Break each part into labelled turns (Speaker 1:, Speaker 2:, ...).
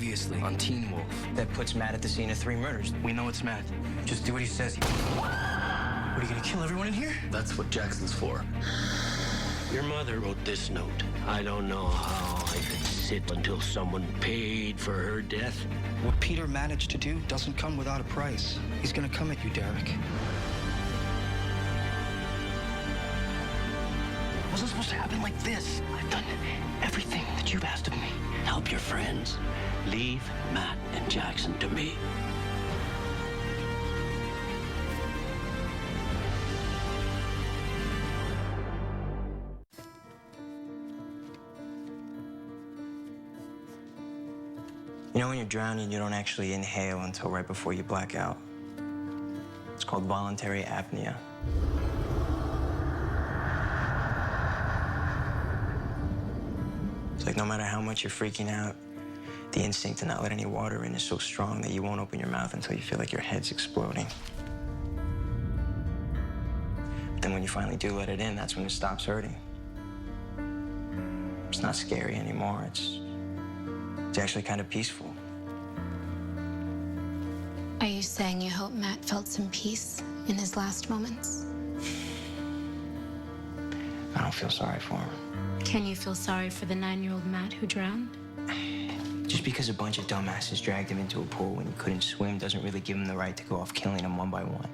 Speaker 1: previously on Teen Wolf.
Speaker 2: That puts Matt at the scene of 3 murders.
Speaker 1: We know it's Matt. Just do what he says. What are you gonna kill everyone in here?
Speaker 3: That's what Jackson's for.
Speaker 4: Your mother wrote this note. I don't know how I could sit until someone paid for her death.
Speaker 1: What Peter managed to do doesn't come without a price. He's gonna come at you, Derek. It wasn't supposed to happen like this. I've done everything that you've asked of me.
Speaker 4: Help your friends. Leave Matt and Jackson to me.
Speaker 2: You know when you're drowning, you don't actually inhale until right before you black out. It's called voluntary apnea. It's like no matter how much you're freaking out, the instinct to not let any water in is so strong that you won't open your mouth until you feel like your head's exploding. But then when you finally do let it in, that's when it stops hurting. It's not scary anymore. It's actually kind of peaceful.
Speaker 5: Are you saying you hope Matt felt some peace in his last moments?
Speaker 2: I don't feel sorry for him.
Speaker 5: Can you feel sorry for the 9-year-old Matt who drowned?
Speaker 2: Just because a bunch of dumbasses dragged him into a pool when he couldn't swim doesn't really give him the right to go off killing them one by one.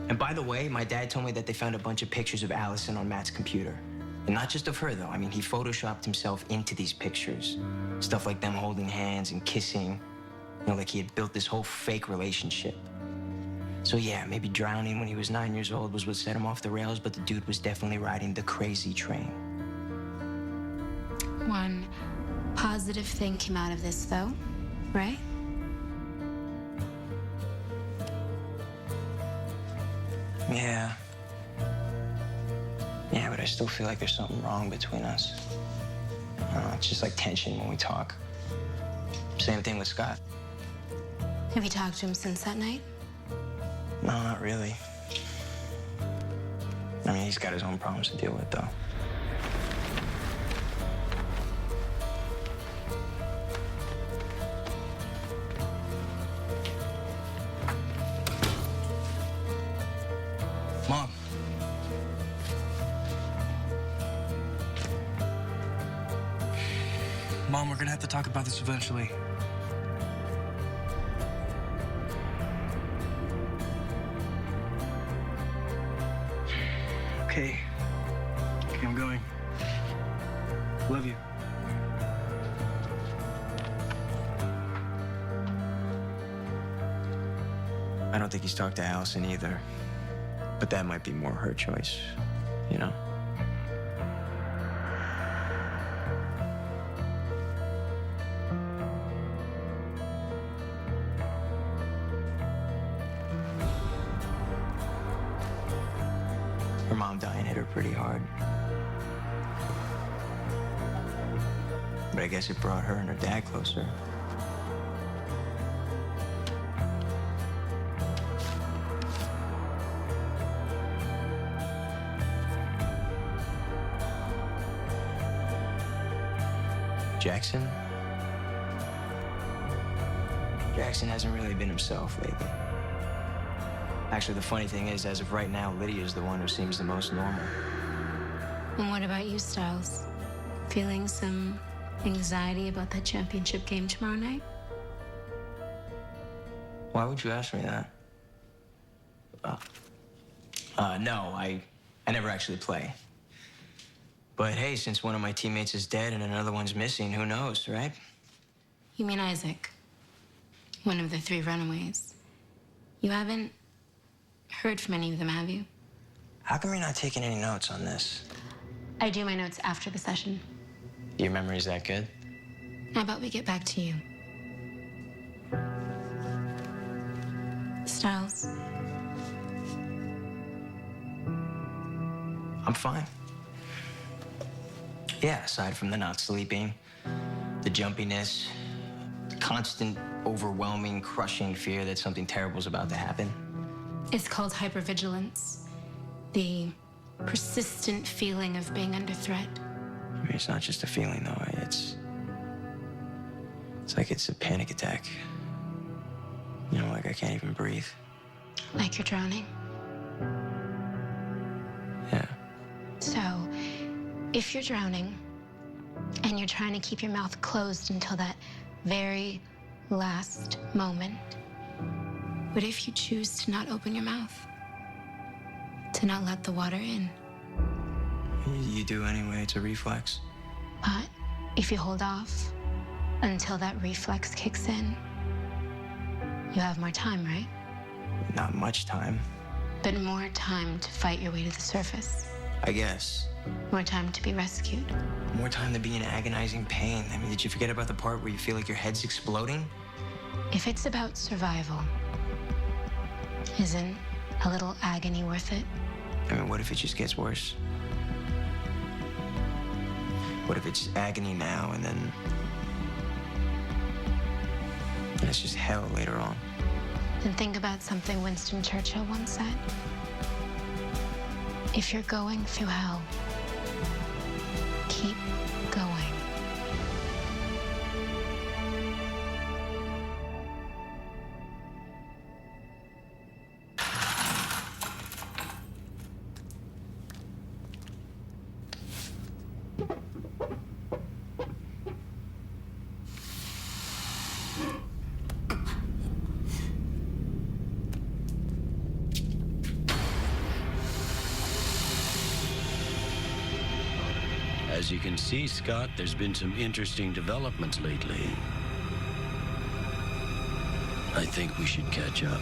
Speaker 2: And by the way, my dad told me that they found a bunch of pictures of Allison on Matt's computer. And not just of her, though. I mean, he photoshopped himself into these pictures. Stuff like them holding hands and kissing. You know, like he had built this whole fake relationship. So yeah, maybe drowning when he was 9 years old was what set him off the rails, but the dude was definitely riding the crazy train.
Speaker 5: One positive thing came out of this, though, right?
Speaker 2: Yeah. Yeah, but I still feel like there's something wrong between us. I don't know, it's just like tension when we talk. Same thing with Scott.
Speaker 5: Have you talked to him since that night?
Speaker 2: No, not really. I mean, he's got his own problems to deal with, though.
Speaker 1: Mom. Mom, we're gonna have to talk about this eventually. Okay. Okay, I'm going. Love you.
Speaker 2: I don't think he's talked to Allison either. But that might be more her choice, you know? Her mom dying hit her pretty hard. But I guess it brought her and her dad closer. Jackson? Jackson hasn't really been himself lately. Actually, the funny thing is, as of right now, Lydia's the one who seems the most normal.
Speaker 5: And what about you, Styles? Feeling some anxiety about that championship game tomorrow night?
Speaker 2: Why would you ask me that? No, I never actually play. But hey, since one of my teammates is dead and another one's missing, who knows, right?
Speaker 5: You mean Isaac, one of the 3 runaways. You haven't heard from any of them, have you?
Speaker 2: How come you're not taking any notes on this?
Speaker 5: I do my notes after the session.
Speaker 2: Your memory's that good?
Speaker 5: How about we get back to you? Styles.
Speaker 2: I'm fine. Yeah, aside from the not sleeping, the jumpiness, the constant, overwhelming, crushing fear that something terrible's about to happen.
Speaker 5: It's called hypervigilance. The persistent feeling of being under threat.
Speaker 2: I mean, it's not just a feeling, though. It's like it's a panic attack. You know, like I can't even breathe.
Speaker 5: Like you're drowning.
Speaker 2: Yeah.
Speaker 5: So, if you're drowning and you're trying to keep your mouth closed until that very last moment, what if you choose to not open your mouth? To not let the water in?
Speaker 2: You do anyway, it's a reflex.
Speaker 5: But if you hold off until that reflex kicks in, you have more time, right?
Speaker 2: Not much time.
Speaker 5: But more time to fight your way to the surface.
Speaker 2: I guess.
Speaker 5: More time to be rescued.
Speaker 2: More time to be in agonizing pain. I mean, did you forget about the part where you feel like your head's exploding?
Speaker 5: If it's about survival, isn't a little agony worth it?
Speaker 2: I mean, what if it just gets worse? What if it's agony now and then it's just hell later on?
Speaker 5: Then think about something Winston Churchill once said. If you're going through hell, keep going.
Speaker 4: As you can see, Scott, there's been some interesting developments lately. I think we should catch up.